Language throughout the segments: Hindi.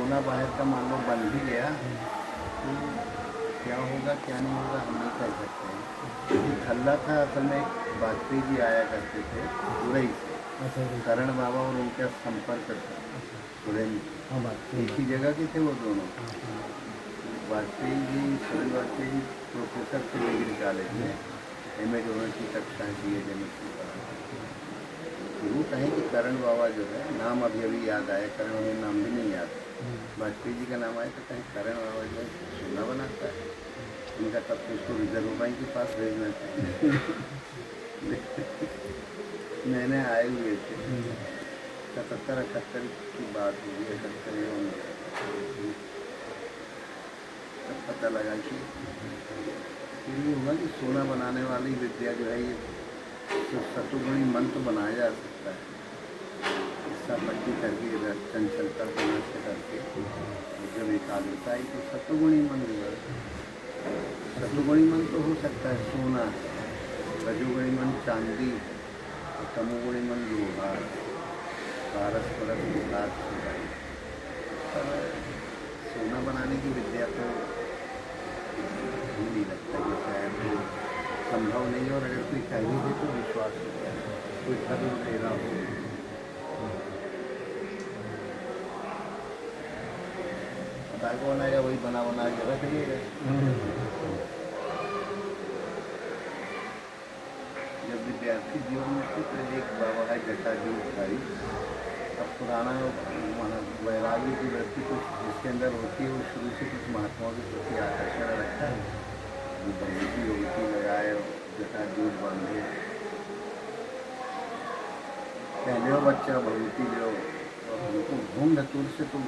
सोना बाहर का मान लो बन भी गया तो क्या होगा क्या नहीं होगा हम नहीं कह सकते हैं। ये खल्ला था असल में, एक वाजपेयी जी आया करते थे उड़ई से, अच्छा करण बाबा और उनका संपर्क था सुरेंद्र, हाँ बात एक ही जगह के थे वो दोनों। हाँ वाजपेयी जी, सुरेंद्र वाजपेयी जी प्रोफेसर थे डिग्री कॉलेज में, एम ए दोनों की कक्षाएँ दिए केमिस्ट्री पढ़ा। वो कहें कि करण बाबा जो है, नाम अभी अभी याद आया, करण हमें नाम भी नहीं याद, वाजपेयी जी का नाम आया तो कहें करण बाबा जो है सोना बनाता है, उनका तब तो उसको रिजर्व बैंक के पास भेजना चाहिए। नए नए आए हुए थे, 77-78 की बात होगी, 78 एवं तब पता लगा कि फिर ये हुआ कि सोना बनाने वाली विद्या जो है ये शतुगुणी मंत्र बनाया जा सकता है, हिस्सा पट्टी करके चंचलता को नष्ट करके जब एकाग्रता आई तो सतुगुणी मन हुआ। सतुगुणी मन तो हो सकता है सोना, रजोगुणी मन चांदी, और तमोगुणी मन लोहा, पारस परस विकास छुपाई। पर सोना बनाने की विद्या तो मुझे नहीं लगता कि शायद वो संभव नहीं, और अगर कोई कह भी दे तो विश्वास हो गया, कोई ठग वगैरह हो, पता कौन आएगा वही बना बना के रख लेगा। जब विद्यार्थी जीवन में थे तो एक बाबा है जटाजूटधारी, अब पुराना माना वैराग्य की वृत्ति कुछ जिसके अंदर होती है वो शुरू से कुछ महात्माओं के प्रति आकर्षण रखता है, वो भगवती योगती लगाए, जटाजूट बांधे, पहले हो बच्चा भगवती लो, और उनको घूम धतूर से तो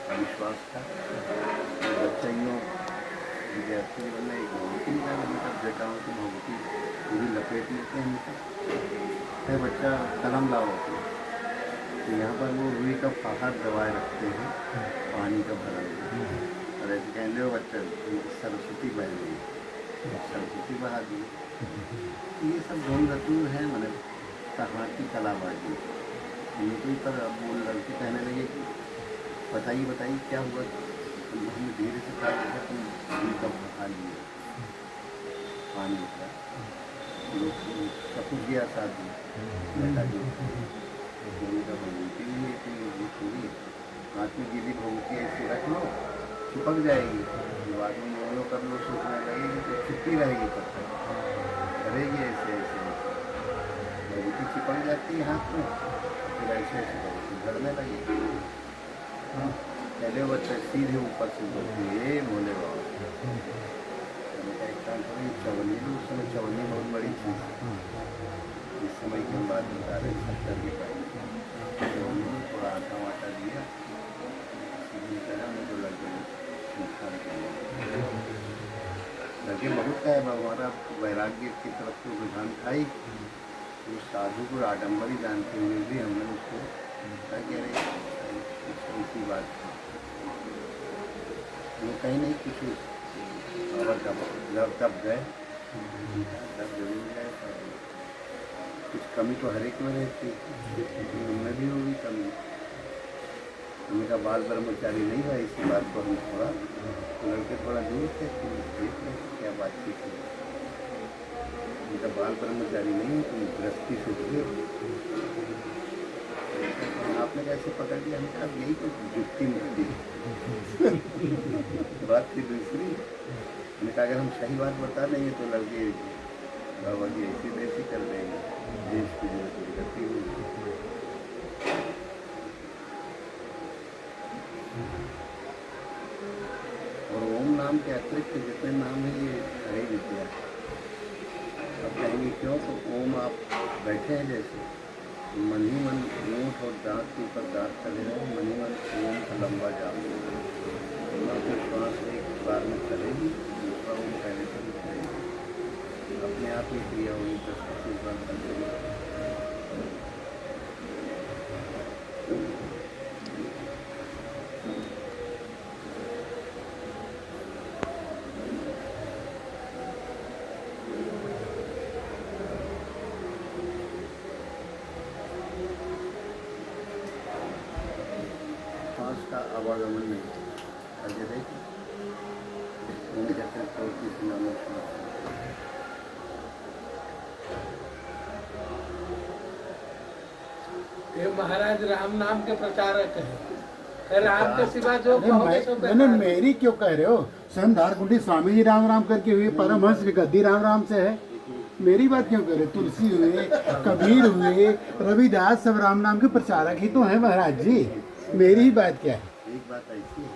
विश्वास था। बच्चा यूँ विद्यार्थी जीवन में एक भगवती निकाल, मतलब जटाओं की भगवती पूरी लपेट लेते हैं इनका है, बच्चा कलम लाओ, तो यहाँ पर वो रुई का फाहा दबाए रखते हैं, पानी का भरा, और ऐसे कहते हो बच्चा सरस्वती बह गई, सरस्वती बहा दी। ये सब धूम धतूर है, मैंने कहाँ की कलाबाजी इनके पर। अब वो लड़के कहने लगे कि बताइए बताइए क्या हुआ, तो हमने धीरे से कहा जैसे तुम रुई का फाहा लिए, पानी उतरा, लोग सपुर गया साधु जटाजू, उनका भगवती नहीं है कि पूरी हाथ में गीली भगवती ऐसे रख लो चिपक जाएगी, बाद में मोलो कर लो, सूखने लगेगी तो चिपकी रहेगी, तब तक करेगी ऐसे ऐसे भगवती चिपक जाती है हाथ में, फिर ऐसे ऐसे भगवती झड़ने लगेगी। पहले बच्चा सीधे ऊपर से बोलती है भोले बाबा, एक काम करें चवन्नी लो, उस समय चवन्नी बहुत बड़ी चीज़ है, इस समय की हम बात बता रहे हैं 70 की पहले, चवन्नी में थोड़ा आटा वाटा दिया, सीधी करा में तो लड़के नुकसान किया, लड़के बहुत का है हमारा वैराग्य की तरफ तो रुझान था ही, उस साधु को आडम्बरी जानते हुए भी हमने उसको कहा कि अरे ऐसी बात वो कहीं नहीं कुछ और दब गए, दब जरूर गए, कुछ कमी तो हर एक में रहती है, उनमें भी होगी कमी। उनका बाल ब्रह्मचारी नहीं है, इसी बात को हम थोड़ा लड़के थोड़ा दूर थे तो देख रहे क्या बातचीत है, उनका बाल ब्रह्मचारी नहीं है, तुम गृहस्थी से जुड़े, आपने कैसे पकड़ लिया, हमने कहा यही तो जुक्ति मुक्ति बात थी दूसरी। मैंने कहा अगर हम सही बात बता देंगे तो लड़के बाबा जी ऐसी वैसी कर देंगे, देश की जो दुर्गति हुई। और ओम नाम के अतिरिक्त जितने नाम है ये है विद्या। अब कहेंगे क्यों, तो ओम आप बैठे हैं जैसे मन ही मन ऊँट और दांत के ऊपर दांत चले रहे, मन ही मन ओम का लंबा जाप, आपकी श्वास एक बार में चलेगी, दूसरा ओम कहने से भी चलेगी, अपने आप ही क्रिया होगी, 10-25 बार चलेगी। मानस का आवागमन नहीं होगा। आगे देखिए, ओम कहते प्रवृत्ति से नामों श्वास। ये महाराज राम नाम के प्रचारक है। राम के सिवा जो अरे कहोगे सो मैंने बेकार है। मेरी क्यों कह रहे हो? स्वयं धारकुंडी स्वामी जी राम राम करके हुए, परमहंस की गद्दी राम राम से है। मेरी बात क्यों करे? तुलसी हुए, कबीर हुए, रविदास, सब राम नाम के प्रचारक ही तो हैं महाराज जी। मेरी ही बात क्या है? एक बात ऐसी है,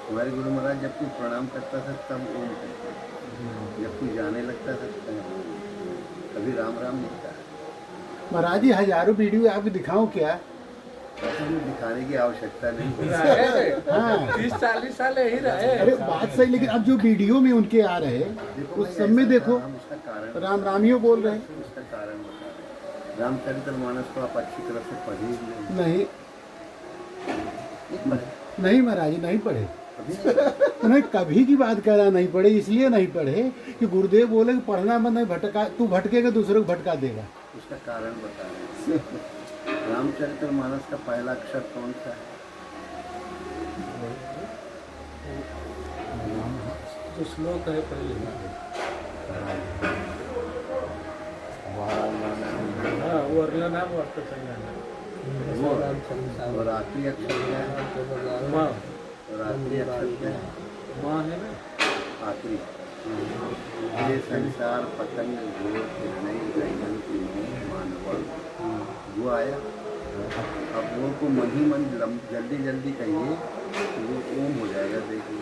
हमारे गुरु महाराज जब कोई प्रणाम करता था तब ओम कहते थे, जब कोई जाने लगता था तब ओम, कभी राम राम लिखता है। महाराज जी हजारों वीडियो आपको दिखाऊं क्या? हमें दिखाने की आवश्यकता नहीं है। रहे हाँ। 30-40 साल यही रहे। अरे बात सही, लेकिन अब जो वीडियो में उनके आ रहे देखो उस भाई, सब में ऐसा देखो हम उसका कारण राम रामियों बोल रहे हैं। उसका कारण बता रहे हैं। रामचरितमानस को आप अच्छी तरह से पढ़े ही नहीं। नहीं नहीं पढ़े, नहीं महाराज जी नहीं पढ़े। कभी नहीं। उन्हें कभी की बात करा नहीं पढ़े, इसलिए नहीं पढ़े कि गुरुदेव बोले कि पढ़ना मत नहीं, भटका तू भटकेगा दूसरों को भटका देगा। उसका कारण बता रहे हैं। रामचरितमानस का पहला अक्षर कौन सा है? तो श्लोक है पहले। हाँ, वर्णन नाम अर्थ संज्ञान। वो और आखिरी अक्षर क्या है? माँ और आखिरी अक्षर क्या है? माँ है ना। आखिरी ये संसार पतंग घोर निर्णय गैमन की मानवा, वो आया। अब वो को मन ही मन जल्दी जल्दी कहिए तो वो ओम हो जाएगा। देखिए,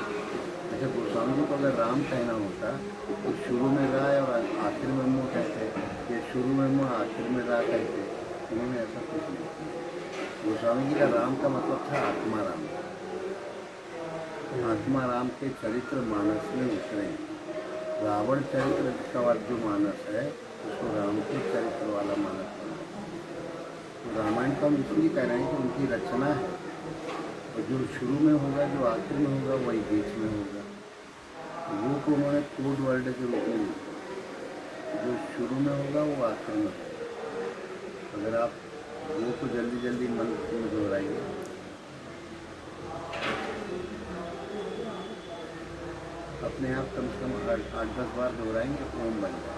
अच्छा गोस्वामी जी को अगर राम कहना होता तो शुरू में रा और आखिर में मुँह कहते, ये शुरू में मुँह आखिर में रा कहते। उन्होंने ऐसा कुछ नहीं किया। गोस्वामी जी का राम का मतलब था आत्मा राम। आत्मा राम के चरित्र मानस में उतरे। रावण चरित्र का जो मानस है उसको राम के चरित्र वाला मानस बना। तो रामायण को हम इसलिए कह रहे हैं कि उनकी रचना है, और जो शुरू में होगा जो आखिर में होगा वही बीच में होगा। वो को उन्होंने कोड वर्ड के रूप में लिखा, जो शुरू में होगा वो आखिर में होगा। अगर आप वो को जल्दी जल्दी मन में दोहराइए, अपने आप कम से कम 8-10 बार दोहराएंगे ओम बन जाए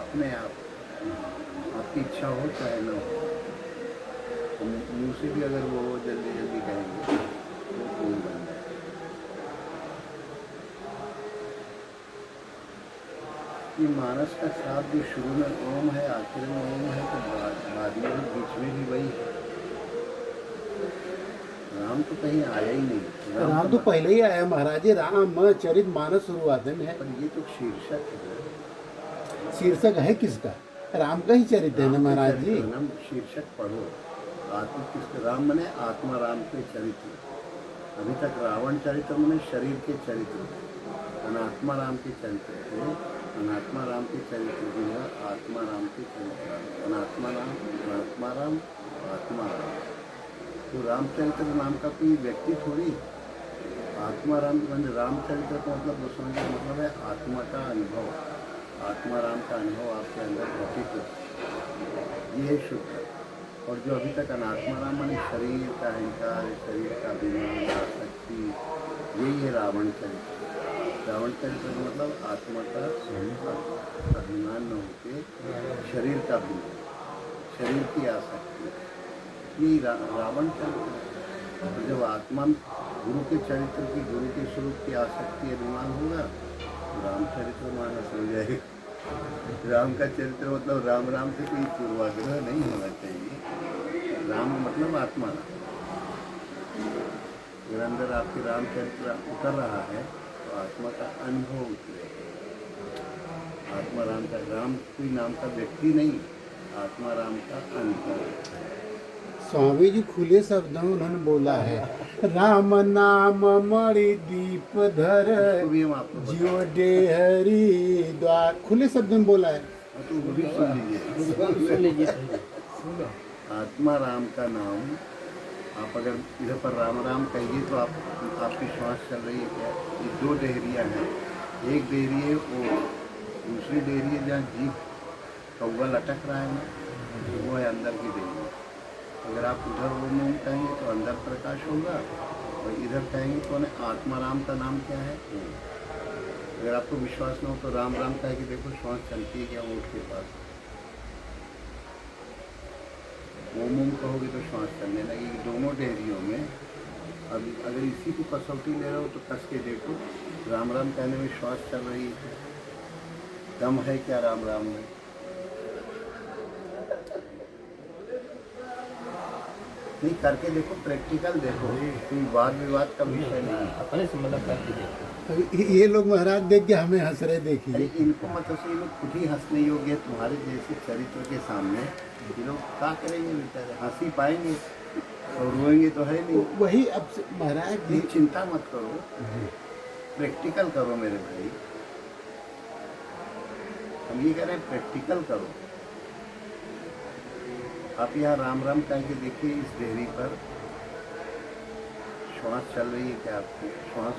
अपने आप। आपकी इच्छा हो चाहे न हो, तो मुँह से भी अगर वो जल्दी जल्दी कहेंगे तो ओम बन जाए। ये मानस का साथ जो शुरू में ओम है आखिर में ओम है, तो बाद में भी बीच में भी वही है। राम तो कहीं आया ही नहीं। राम तो पहले ही आया महाराज जी। राम चरित मानस शुरुआत में है। पर ये तो शीर्षक है। शीर्षक है किसका? राम का ही चरित्र है ना महाराज जी। नाम शीर्षक पढ़ो। आत्मा किसके? राम मने आत्मा राम के चरित्र। अभी तक रावण चरित्र मने शरीर के चरित्र, अनात्मा राम के चरित्र थे। अनात्मा राम के चरित्र जो है आत्मा राम के चरित्र। अनात्मा राम, अनात्मा राम, आत्मा राम। तो रामचरित्र नाम का कोई व्यक्ति थोड़ी। आत्मा राम रामचरित्र का मतलब गोस्वामी का मतलब है आत्मा का अनुभव। आत्मा राम का अनुभव आपके अंदर घटित हो, ये है शुद्ध। और जो अभी तक अनात्मा राम माने शरीर का अहंकार, शरीर का अभिमान, आसक्ति, यही है रावण चरित्र। रावण चरित्र का मतलब आत्मा का अभिमान न होके शरीर का अभिमान, शरीर की आसक्ति, ये रावण चरित्र। तो जब आत्मा गुरु के चरित्र की, गुरु के स्वरूप की आसक्ति अभिमान होगा तो रामचरित्र मानस हो जाएगा। राम का चरित्र मतलब राम राम से कोई पूर्वाग्रह नहीं होना चाहिए। राम मतलब आत्मा राम। अगर अंदर आपके रामचरित्र उतर रहा है तो आत्मा का अनुभव उतरेगा। आत्मा राम का, राम कोई नाम का व्यक्ति नहीं, आत्मा राम का अनुभव। स्वामी जी खुले शब्दों में उन्होंने बोला है, राम नाम मणि दीप धर इसको भी हम आपको बता- जियो डे हरि द्वार। खुले शब्दों में बोला है। तो वो भी सुन लीजिए। आत्मा राम का नाम आप अगर इधर पर राम राम कहिए तो आपकी श्वास चल रही है क्या? ये दो डेहरियाँ हैं। एक डेहरी है वो, दूसरी डेहरी है जहाँ जीभ कौवा लटक रहा है ना, वो है अंदर की डेहरी। अगर आप उधर वो मुँह कहेंगे तो अंदर विराट प्रकाश होगा, और इधर कहेंगे कौन है, आत्माराम का नाम क्या है। अगर आपको विश्वास न हो तो राम राम कहे कि देखो श्वास चलती है क्या ऊँट के पास, ओम ओम कहोगे तो श्वास चलने लगेगी। दोनों डेहरियों में अब अगर इसी को कसौटी ले रहे हो तो कस के देखो, राम राम कहने में श्वास चल रही है, दम है क्या राम राम में। नहीं करके देखो, प्रैक्टिकल देखो, कोई वाद विवाद का विषय नहीं है। अपने से मतलब करके देखो। अब ये लोग महाराज देख के हमें हंस रहे, देखिए। अरे इनको मतलब से ये लोग खुद ही हंसने योग्य है तुम्हारे जैसे चरित्र के सामने। ये लोग क्या करेंगे बेचारे, हंसी पाएंगे और रोएंगे तो है नहीं। वही अब महाराज ये चिंता मत करो, प्रैक्टिकल करो मेरे भाई। हम ये कह रहे हैं प्रैक्टिकल करो। आप यहाँ राम राम कह के देखिए, इस डेहरी पर श्वास चल रही है क्या आपकी? श्वास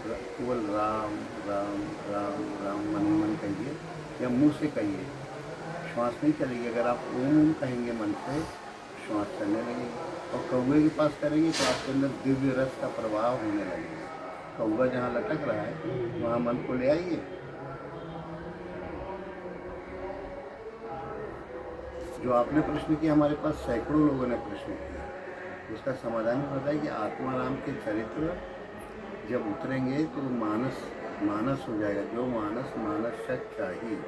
केवल राम राम राम राम मन मन कहिए या मुंह से कहिए, श्वास नहीं चलेगी। अगर आप ओम ओम कहेंगे मन से, श्वास चलने लगेगी। और कौवे के पास करेंगे तो आपके अंदर दिव्य रस का प्रवाह होने लगेगा। कौवा जहाँ लटक रहा है वहाँ मन को ले आइए। जो आपने प्रश्न किया, हमारे पास सैकड़ों लोगों ने प्रश्न किया, उसका समाधान बताया कि आत्माराम के चरित्र जब उतरेंगे तो मानस मानस हो जाएगा, जो मानस मानस सच चाहिए।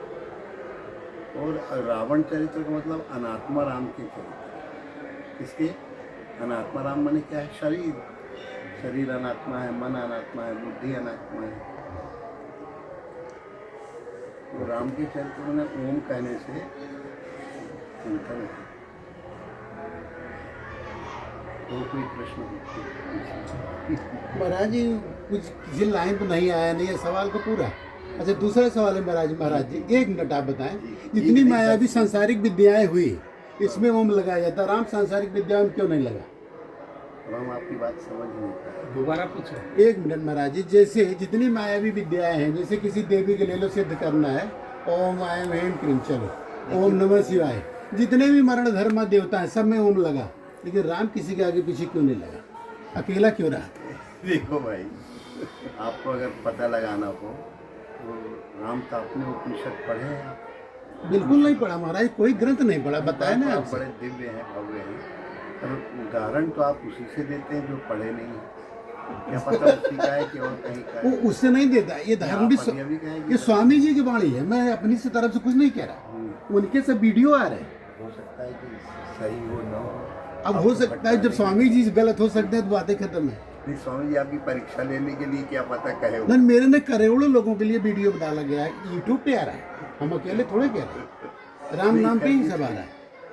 और रावण चरित्र का मतलब अनात्मा राम के चरित्र। इसके अनात्मा राम माने क्या है? शरीर, शरीर अनात्मा है, मन अनात्मा है, बुद्धि अनात्मा है। तो राम के चरित्र में ओम कहने से चिंतन है। तो कोई प्रश्न महाराज जी कुछ किसी लाइन तो नहीं आया, नहीं है सवाल को पूरा। अच्छा दूसरा सवाल है महाराज जी, एक मिनट आप बताएं, जितनी मायावी सांसारिक विद्याएं हुई इसमें ओम लगाया जाता, राम सांसारिक विद्या में क्यों नहीं लगा? अब हम आपकी बात समझ नहीं पाए, दोबारा पूछो। एक मिनट महाराज जी, जैसे जितनी मायावी विद्याएं हैं, जैसे किसी देवी के ले लो सिद्ध करना है, ओम आयम हेम क्रीम, चलो ओम नमः शिवाय, जितने भी मरण धर्म देवता हैं सब में ओम लगा, लेकिन राम किसी के आगे पीछे क्यों नहीं लगा, अकेला क्यों रहा? देखो भाई, आपको अगर पता लगाना हो तो राम तो अपने उपनिषद पढ़े हैं आप? बिल्कुल नहीं पढ़ा महाराज, कोई ग्रंथ नहीं पढ़ा, बताया ना आप आपसे। बड़े दिव्य हैं, भव्य हैं, पर उदाहरण तो आप उसी से देते हैं जो पढ़े नहीं हैं। क्या पता उसी का है कि और कहीं का वो है। उससे नहीं देता, ये धर्म भी आप अभी अभी कहेंगे ये स्वामी जी की वाणी है, मैं अपनी से तरफ से कुछ नहीं कह रहा, उनके सब वीडियो आ रहे हैं। हो सकता है कि सही हो ना हो। अब हो सकता है जब स्वामी जी गलत हो सकते हैं तो बातें खत्म है। नहीं, स्वामी जी आपकी परीक्षा लेने के लिए क्या पता कहे हो। नहीं, मेरे ने करोड़ों लोगों के लिए वीडियो डाला गया है, यूट्यूब पे आ रहा है, हम अकेले थोड़े कह रहे हैं, राम नाम पे ही सब आ रहा है।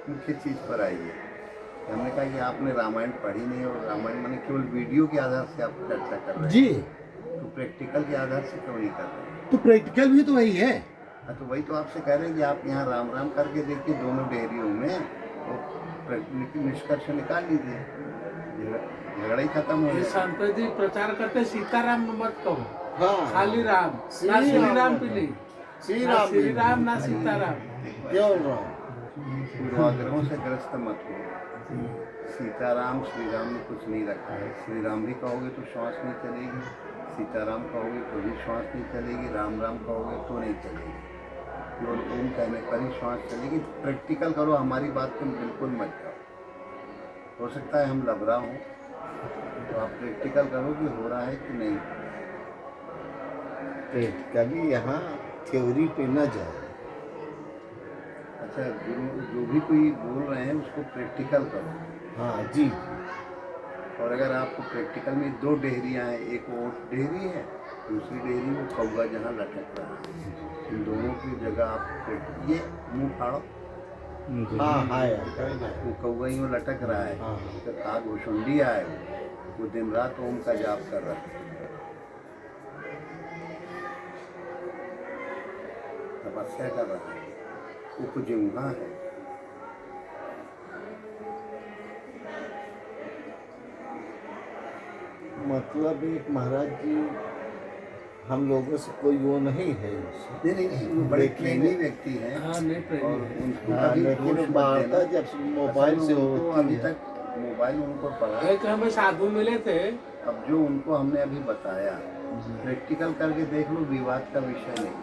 मुख्य चीज पर आइए। हमने कहा कि आपने रामायण पढ़ी नहीं, और रामायण मैंने केवल वीडियो के आधार से आप चर्चा कर रहे हैं जी, तो प्रैक्टिकल के आधार से क्यों नहीं कर रहे हैं? तो प्रैक्टिकल भी तो वही है। हाँ, तो वही तो आपसे कह रहे हैं कि आप यहाँ राम राम करके देखिए दोनों डेहरियों में, और निष्कर्ष निकाल लीजिए, झगड़ा ही खत्म हो ये गया। संत जी प्रचार करते सीताराम मत कहो, हाँ, खाली राम, ना श्री श्री राम राम भी नहीं, श्री ना राम श्री राम ना सीताराम। केवल राम। पूर्वाग्रहों से ग्रस्त मत हो। सीताराम श्री राम ने कुछ नहीं रखा है। श्री राम भी कहोगे तो श्वास नहीं चलेगी, सीताराम कहोगे तो भी श्वास नहीं चलेगी, राम राम कहोगे तो नहीं चलेगी, केवल ओम कहने पर ही श्वास चलेगी। प्रैक्टिकल करो, हमारी बात तुम बिल्कुल मत करो। हो सकता है हम लबरा हों, तो आप प्रैक्टिकल करो कि हो रहा है कि नहीं। कभी यहाँ थ्योरी पे न जाए। अच्छा, जो भी कोई बोल रहे हैं उसको प्रैक्टिकल करो। हाँ जी। और अगर आपको प्रैक्टिकल में दो डेहरियाँ हैं, एक ओट डेहरी है, दूसरी डेहरी में कौवा जहाँ लटक रहा है, इन दोनों की जगह आप ये मुंह फाड़ो, हाँ हाँ यार, वो कौवा यूँ लटक रहा है, हाँ। तो काग भुषुंडी आए, वो दिन रात ओम का जाप कर रहा है, तपस्या कर रहा है, उपजिह्वा है। मतलब एक महाराज जी हम लोगों से कोई वो नहीं है। नहीं, वो बड़े प्रेमी व्यक्ति हैं, हाँ नहीं और प्रेमी। उनको हाँ, कभी लेकिन दोष मत वार्ता देना। जब मोबाइल से असल में उनको होती अभी है। तक मोबाइल उनको पढ़ा। एक हमें साधु मिले थे, अब जो उनको हमने अभी बताया प्रैक्टिकल करके देख लो, विवाद का विषय नहीं है।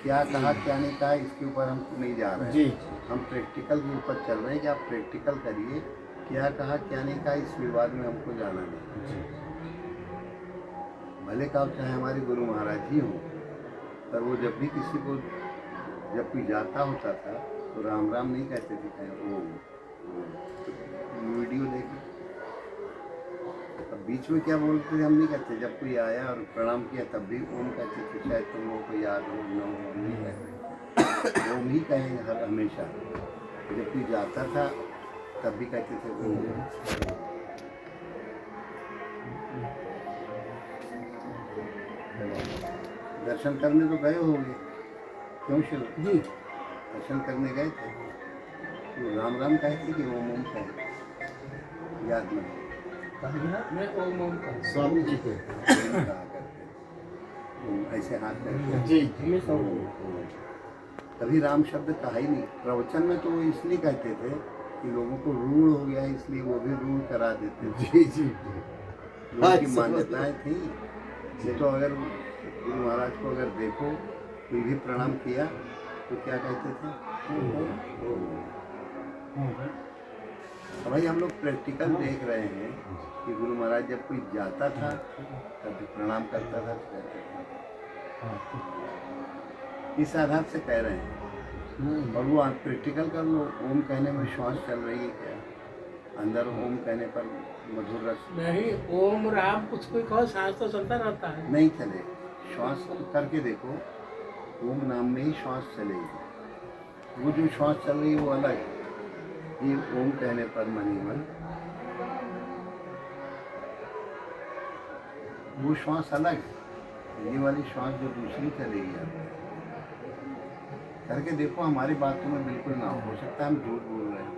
क्या कहा क्या नहीं कहा इसके ऊपर हम नहीं जा रहे हैं। जी हम प्रैक्टिकल के ऊपर चल रहे हैं कि आप प्रैक्टिकल करिए, क्या कहा क्या नहीं कहा इस विवाद में हमको जाना नहीं। भले का चाहे हमारे गुरु महाराज जी हों, पर वो जब भी किसी को जब कोई जाता होता था तो राम राम नहीं कहते थे, कहीं वो वीडियो देखे। अब बीच में क्या बोलते थे हम नहीं कहते, जब कोई आया और प्रणाम किया तब भी ओम कहते थे, शायद तुम लोग को याद हो न हो, हम नहीं कहते, ओम ही कहेंगे हर हमेशा। जब कोई जाता था तब भी कहते थे ओम। दर्शन करने तो गए होंगे, क्यों शुरू जी दर्शन करने गए थे तो राम राम कहते कि ओम ओम कहे, याद नहीं मैं ओम ओम का स्वामी जी के कहा करते, ऐसे हाथ करके जी कभी राम शब्द कहा ही नहीं। प्रवचन में तो वो इसलिए कहते थे कि लोगों को रूढ़ हो गया, इसलिए वो भी रूढ़ करा देते थे। जी जी लोगों की मान्यताएं थी। ये तो अगर गुरु महाराज को अगर देखो, कोई भी प्रणाम किया तो क्या कहते थे, भाई हम लोग प्रैक्टिकल देख रहे हैं कि गुरु महाराज जब कोई जाता था तब प्रणाम करता था तो कहते थे। इस आधार से कह रहे हैं। और वो आप प्रैक्टिकल कर लो, ओम कहने में श्वास चल रही है क्या, अंदर ओम कहने पर मधुर रस नहीं, ओम राम कुछ कोई कहो, सांस तो चलता रहता है। नहीं चले, श्वास करके देखो, ओम नाम में ही श्वास चलेगी। वो जो श्वास चल रही है वो अलग है, ये ओम कहने पर मनी मन वो श्वास अलग है, ये वाली श्वास जो दूसरी चलेगी आप करके देखो। हमारी बातों में बिल्कुल ना हो सकता है हम झूठ बोल रहे हैं,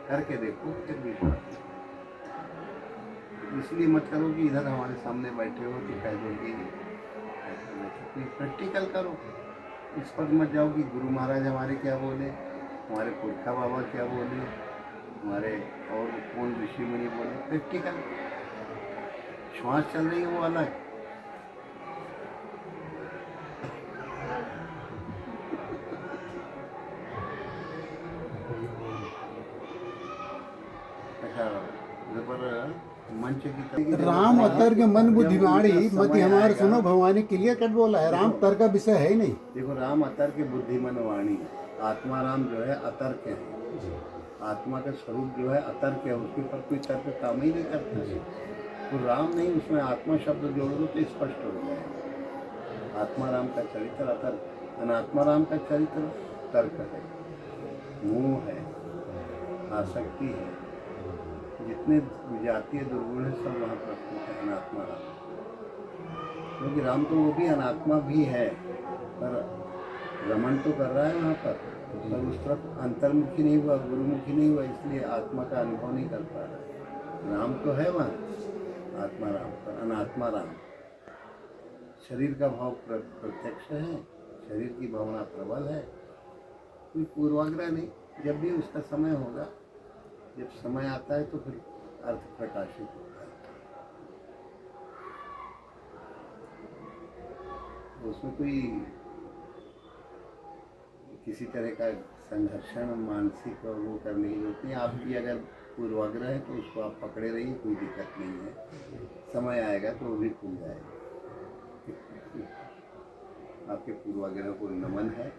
करके देखो फिर विश्वास। इसलिए मत करो कि इधर हमारे सामने बैठे हो तो कह दो कि प्रैक्टिकल करो। इस पर मत जाओ कि गुरु महाराज हमारे क्या बोले, हमारे पुरखा बाबा क्या बोले, हमारे और कौन ऋषि मुनि बोले। प्रैक्टिकल श्वास चल रही है वो अलग। अच्छा, मंच की तरह राम अतर के मन बुद्धिमानी मति हमारे सुनो भवानी क्लियर कट बोला है, राम तर का विषय है ही नहीं। देखो, राम अतर के बुद्धिमन वाणी, आत्मा राम जो है अतर्क है। आत्मा का स्वरूप जो है अतर्क है, उसके ऊपर कोई तर्क काम ही नहीं करता। तो राम नहीं, उसमें आत्मा शब्द जोड़ दो तो स्पष्ट हो जाएगा। आत्मा राम का चरित्र अतर्क, अनात्मा राम का चरित्र तर्क है, मोह है, आसक्ति है, जितने विजातीय दुर्गुण है सब वहाँ प्रस्तुत है अनात्मा राम। क्योंकि राम तो वो भी अनात्मा भी है, पर रमन तो कर रहा है वहाँ पर उस तरफ अंतर्मुखी नहीं हुआ, गुरुमुखी नहीं हुआ, इसलिए आत्मा का अनुभव नहीं कर पा रहा। राम तो है वहाँ, आत्मा राम पर अनात्मा राम। शरीर का भाव प्रत्यक्ष है, शरीर की भावना प्रबल है, कोई पूर्वाग्रह नहीं। जब भी उसका समय होगा, जब समय आता है तो फिर अर्थ प्रकाशित होता है। उसमें कोई किसी तरह का संघर्षण मानसिक और वो करने की जरूरत नहीं। आपकी अगर पूर्वाग्रह है तो उसको आप पकड़े रहिए, कोई दिक्कत नहीं है। समय आएगा तो वो भी खुल जाएगा। आपके पूर्वाग्रह को नमन है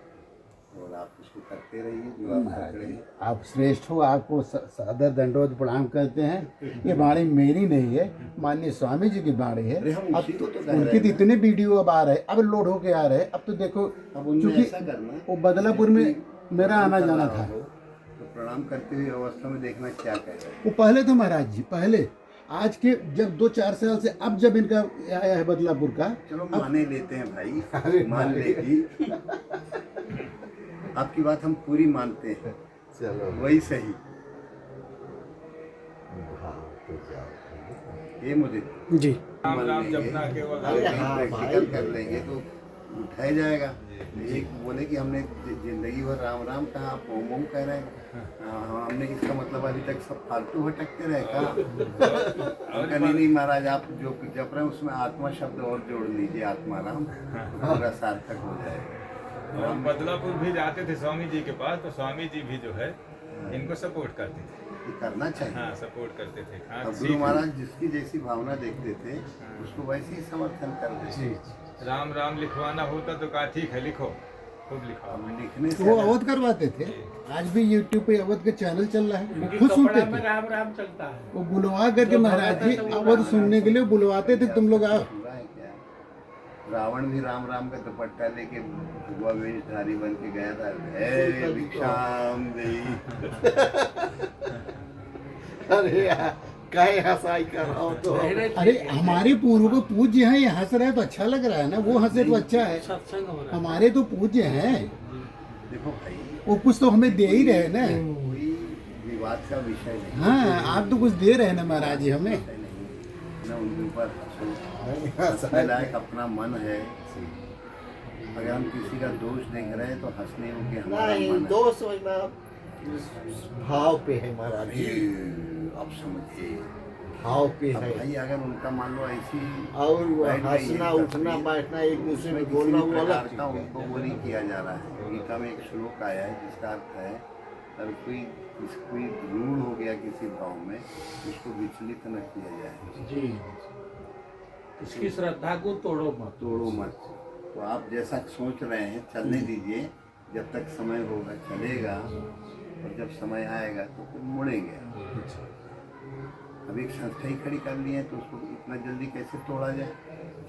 और आप उसको करते रहिए जो आप पकड़े हैं। आप श्रेष्ठ हो, आपको सादर दंडवत प्रणाम करते हैं। ये वाणी मेरी नहीं है, माननीय स्वामी जी की वाणी है। अरे हम अब उसी को तो कह उनके रहे तो हैं। इतने वीडियो अब आ रहे, अब लोड होके आ रहे। अब तो देखो, अब उनमें क्योंकि ऐसा करना, वो बदलापुर में मेरा आना जाना था। तो प्रणाम करते हुए अवस्था में देखना क्या कह रहे हैं। वो पहले तो महाराज जी, पहले आज के जब 2-4 साल से अब जब इनका आया है बदलापुर का, चलो माने लेते हैं भाई, अरे मान लेगी। आपकी बात हम पूरी मानते हैं, चलो वही सही। हाँ तो जाओ। ये मुझे जी राम राम जपना केवल प्रैक्टिकल कर लेंगे तो उठाया जाएगा। एक बोले कि हमने जिंदगी भर राम राम कहा, आप ओम ओम कह रहे हैं। हमने इसका मतलब अभी तक सब फालतू भटकते रहे कहा। उनका नहीं महाराज, आप जो जप रहे हैं उसमें आत्मा शब्द और जोड़ लीजिए, आत्मा राम, तो पूरा सार्थक हो जाएगा। हम बदलापुर भी जाते थे स्वामी जी के पास, तो स्वामी जी भी जो है इनको सपोर्ट करते थे। ये करना चाहिए। हाँ, सपोर्ट करते थे। हाँ, अब गुरु महाराज जिसकी जैसी भावना देखते थे उसको वैसे ही समर्थन करते थे। राम राम लिखवाना होता तो कहा ठीक है लिखो, खूब लिखो। अब लिखने से वो अवध करवाते थे। आज भी यूट्यूब पे अवध का चैनल चल रहा है, वो खुद सुनते कपड़ा में थे। राम राम चलता है। वो बुलवा करके जो महाराज जी भगत है, वो अवध राम सुनने के लिए बुलवाते थे, तुम लोग आओ। पूरा है क्या? रावण भी राम राम का दुपट्टा लेके भगवा वेशधारी बन के गया था। हे भिक्षाम देहि। अरे यार, काहे हंसाई कर रहा हो तो। अरे हमारे पूर्व को पूज्य हैं, ये हंस रहे हैं तो अच्छा लग रहा है ना, वो हंसे तो अच्छा है। सत्संग हो रहा है। हमारे तो पूज्य हैं, देखो भाई, वो कुछ तो हमें दे ही रहे ना। कोई विवाद का विषय नहीं। हाँ, आप तो कुछ दे रहे हैं ना महाराज जी हमें। विषय नहीं ना, उनके ऊपर हंसो। हंसाई हंसने लायक अपना मन है। अगर हम किसी का दोष देख रहे हैं तो हंसने हो कि हमारा नहीं, मन है। दोष होना भाव पे है महाराज जी, अब समझिए। भाव पे अब है। भाई अगर उनका मान लो ऐसी और वो बैठ गई हंसना है उठना तस्वीर, बैठना एक दूसरे उसमें में किसी बोलना भी वो प्रकार अलग का चीज उनको है। वो नहीं किया जा रहा है। गीता में एक श्लोक आया है जिसका अर्थ है, अगर कोई रूढ़ हो गया किसी भाव में, उसको विचलित न किया जाए। जी इसकी श्रद्धा को तोड़ो मत। तोड़ो मत। तो आप जैसा सोच रहे हैं चलने दीजिए, जब तक समय होगा चलेगा, और जब समय आएगा तो फिर मुड़ेंगे। अब एक संस्था ही खड़ी कर ली है तो उसको इतना जल्दी कैसे तोड़ा जाए?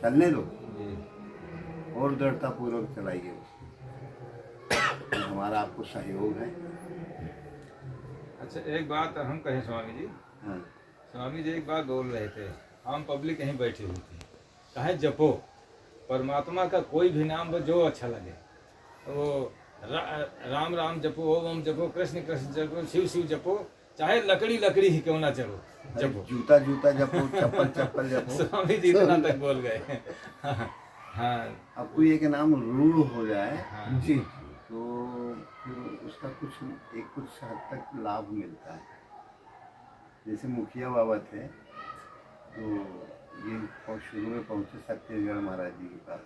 चलने दो और दृढ़ता पूर्वक चलाइए। तो हमारा आपको सहयोग है। अच्छा, एक बात हम कहें स्वामी जी। हाँ, स्वामी जी एक बात बोल रहे थे, आम पब्लिक यहीं बैठी हुई थी, कहे जपो परमात्मा का कोई भी नाम हो जो अच्छा लगे, वो राम राम जपो, ओम ओम जपो, कृष्ण कृष्ण जपो, शिव शिव जपो, चाहे लकड़ी लकड़ी ही क्यों ना चलो जपो। जूता जूता जपो, चप्पल चप्पल जपो। स्वामी जी इतना तक बोल गए। हाँ अब कोई एक नाम रूढ़ हो जाए हाँ जी तो फिर उसका कुछ हद तक लाभ मिलता है। जैसे मुखिया बाबा थे, तो ये शुरू में पहुँचे छत्तीसगढ़ महाराज जी के पास।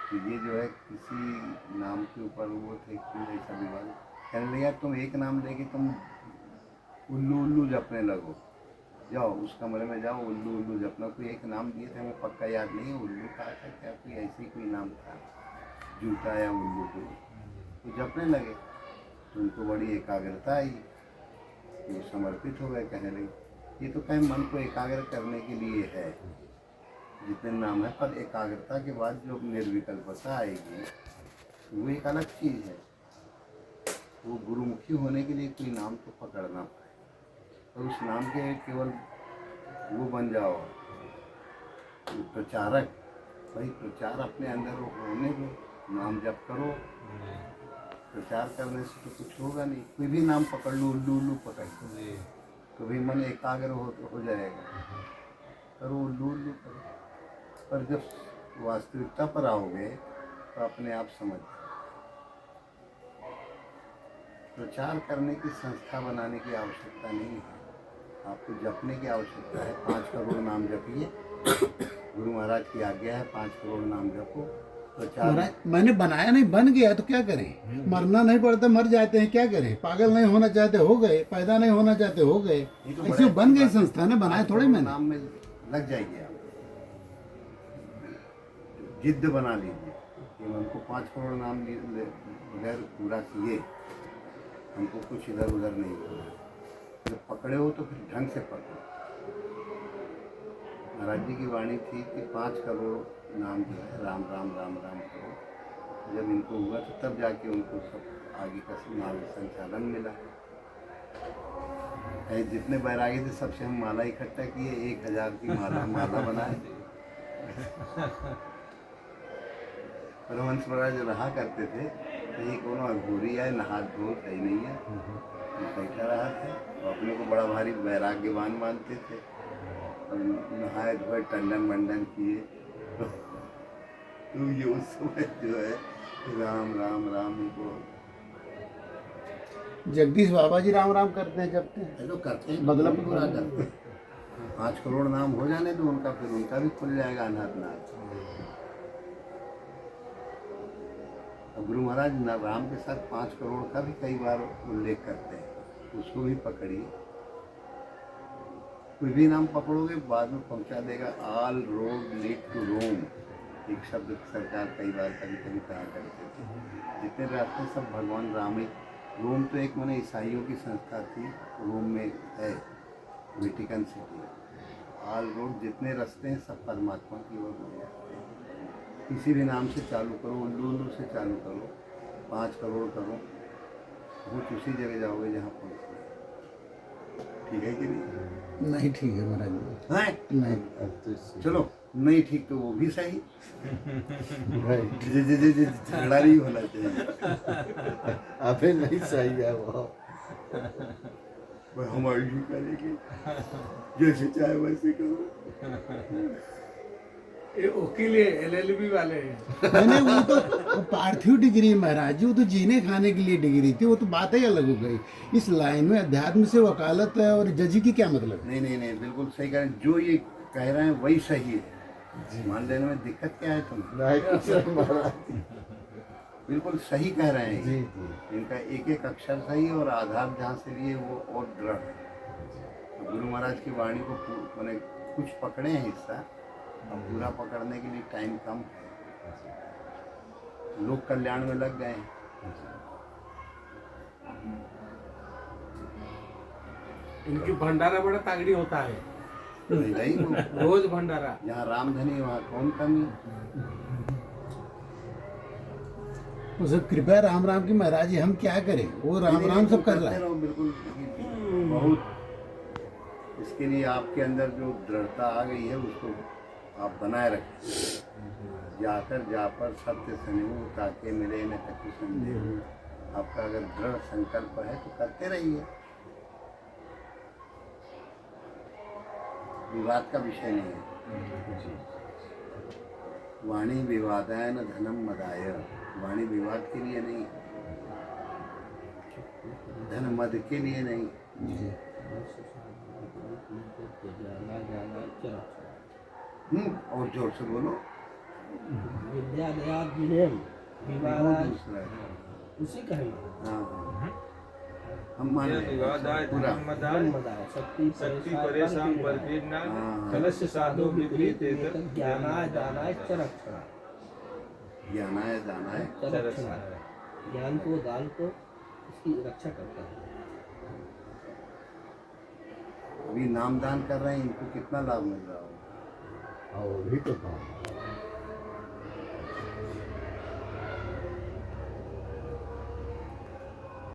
तो ये जो है किसी नाम के ऊपर वो थे कि ऐसा विवाद, कहने लगे यार तुम एक नाम लेके तुम उल्लू उल्लू जपने लगो, जाओ उस कमरे में जाओ, उल्लू उल्लू जपना। कोई एक नाम दिए थे, हमें पक्का याद नहीं है, उल्लू कहा था क्या, कोई ऐसे ही कोई नाम था, जूता या उल्लू को। तो जपने लगे तो उनको बड़ी एकाग्रता आई, वो समर्पित हो गए। कहने लगे ये तो कहीं मन को एकाग्र करने के लिए है, जितने नाम है, पर एकाग्रता के बाद जो निर्विकल्पता आएगी वो एक अलग चीज़ है। वो गुरुमुखी होने के लिए कोई नाम तो पकड़ना पाए, और उस नाम के केवल वो बन जाओ प्रचारक। भाई प्रचार अपने अंदर होने दो, नाम जप करो। प्रचार करने से तो कुछ होगा नहीं। कोई भी नाम पकड़ लो, उल्लू उल्लू पकड़ लो, तो भी मन एकाग्र हो जाएगा। करो उल्लू उल्लू करो, पर जब वास्तविकता पर आओगे तो अपने आप समझ जाओ। प्रचार करने की संस्था बनाने की आवश्यकता नहीं है, आपको जपने की आवश्यकता है। 5 करोड़ नाम जपिए, गुरु महाराज की आज्ञा है, 5 करोड़ नाम जपो। प्रचार महाराज मैंने बनाया नहीं, बन गया तो क्या करें? मरना नहीं पड़ता, मर जाते हैं, क्या करें? पागल नहीं होना चाहते हो गए, पैदा नहीं होना चाहते हो गए, ये तो ऐसे बड़ा बन गई अच्छी बात है। संस्था ने, बनाए 5 थोड़े करोड़ मैंने। नाम में लग जाइए आप, जिद्द बना लीजिए कि हमको 5 करोड़ नाम बगैर पूरा किए हमको कुछ इधर उधर नहीं करना। जब पकड़े हो तो फिर ढंग से पकड़ो। महाराज जी की वाणी थी कि 5 करोड़ नाम जो है राम राम राम राम करो। जब इनको हुआ तो तब जाके उनको सब आगे का मार्ग संचालन मिला। जितने बैरागी थे सबसे हम माला इकट्ठा किए, 1000 की माला बनाए। परमहंस महाराज रहा करते थे, कहीं कोनो अघोरी आए, नहा धो सही नहीं है, बैठा रहा था। तो अपने को बड़ा भारी वैराग्यवान मानते थे, और नहाए धोए टंडन मंडन किए। तो ये उस समय जो है राम राम राम को जगदीश बाबा जी राम राम करते हैं जपते हैं। ये तो करते हैं, मतलब पूरा करते हैं। 5 करोड़ नाम हो जाने दो उनका, फिर उनका भी खुल जाएगा अनाथ। गुरु महाराज राम के साथ 5 करोड़ का भी कई बार उल्लेख करते हैं, उसको भी पकड़िए। कोई भी नाम पकड़ोगे बाद में पहुंचा देगा। ऑल रोड लीड टू रोम, एक शब्द सरकार कई बार कभी कभी कहा करते थे। जितने रास्ते सब भगवान राम ही। रोम तो एक मैंने ईसाइयों की संस्था थी, रोम में है वेटिकन सिटी। ऑल रोड जितने रास्ते हैं सब परमात्मा की ओर ले जाते हैं। किसी भी नाम से चालू करो, उल्लू उल्लू से चालू करो, 5 करोड़ करो, पहुँच उसी जगह जाओगे जहाँ पहुँचना। ठीक है कि नहीं? नहीं ठीक है महाराज जी। हैं? नहीं चलो नहीं ठीक तो वो भी सही। झगड़ा नहीं होना चाहिए। अबे नहीं सही है वो। भाई हमारी भी करेगी, जैसे चाहे वैसे करो। ये वकील है, LLB वाले हैं। मैंने वो पार्थिव डिग्री महाराज जी, वो तो जीने खाने के लिए डिग्री थी, वो तो बात ही अलग हो गई। इस लाइन में अध्यात्म से वकालत और जजी की क्या मतलब है? नहीं बिल्कुल सही कह रहे हैं। जो ये कह रहे हैं वही सही है। मान लेने में दिक्कत क्या है तुम्हें? नहीं कुछ नहीं महाराज। बिल्कुल सही कह रहे हैं जी ये। जी। इनका एक एक अक्षर सही और आधार जहाँ से लिए वो और दृढ़ है। तो गुरु महाराज की वाणी को मैंने कुछ पकड़े हैं हिस्सा, अब पूरा पकड़ने के लिए टाइम कम है। लोक कल्याण में लग गए हैं। इनकी भंडारा बड़ा तागड़ी होता है, नहीं वो रोज भंडारा। जहाँ रामधनी वहाँ कौन कमी। वो सब कृपया राम राम की महाराज जी, हम क्या करें? वो राम राम सब कर रहा है। करते रहो, बिल्कुल बहुत। इसके लिए आपके अंदर जो दृढ़ता आ गई है उसको आप बनाए रखें। जाकर जा पर सत्य सन्निहु ताके मिले न कछु संदेह। आपका अगर दृढ़ संकल्प है तो करते रहिए। विवाद का विषय नहीं है। वाणी विवादाय न धनम मदाय। वाणी विवाद के लिए नहीं, धन मद के लिए नहीं। और जोर से बोलो। विद्या दया विनय विवाद दूसरा है। उसी का है। हाँ हम मान रहे हैं पूरा। जन्मदाय शक्ति शक्ति परेशान परिकीर्णा कलश साधो विपरीत ज्ञानाय दानाय चरक्षणा। ज्ञानाय दानाय। चरक्षणा ज्ञान को दान को इसकी रक्षा करता है। अभी नामदान कर रहे हैं, इनको कितना लाभ मिल रहा होगा? और भी तो काम